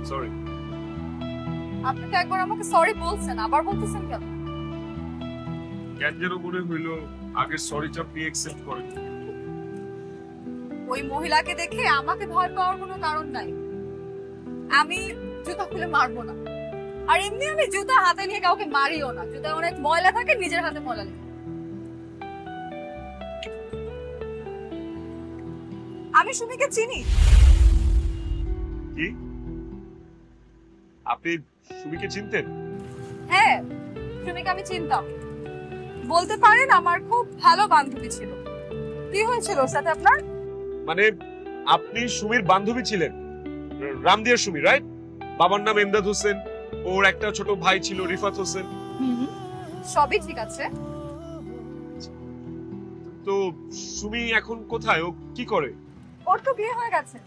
Sorry. আপনি তো একবার আমাকে সরি বলছেন, আবার বলতেছেন কেন? কেন যেন মনে হইলো আগের সরিটা আপনি অ্যাকসেপ্ট করেন। ওই মহিলাকে দেখে আমাকে ভয় পাওয়ার কোনো কারণ নাই। আমি জুতা খুলে মারবো না, আর এমনি আমি জুতা হাতে নিয়ে কাউকে মারিও না। জুতায় অনেক ময়লা থাকে, নিজের হাতে ময়লা লেগে। আমি সুমিকে চিনি। কি? আপনি সুমিকে চিনতেন? হ্যাঁ, সুমিকে আমি চিনতাম। বলতে পারেন আমার খুব ভালো বান্ধবী ছিল। কি হয়েছিল ওর সাথে আপনার? মানে আপনি সুমির বান্ধবী ছিলেন? রামদিয়ার সুমি, রাইট? বাবার নাম এমদাদ হোসেন, ওর একটা ছোট ভাই ছিল রিফাত হোসেন। সবই ঠিক আছে। তো সুমি এখন কোথায়, ও কি করে? ওর তো বিয়ে হয়ে গেছে।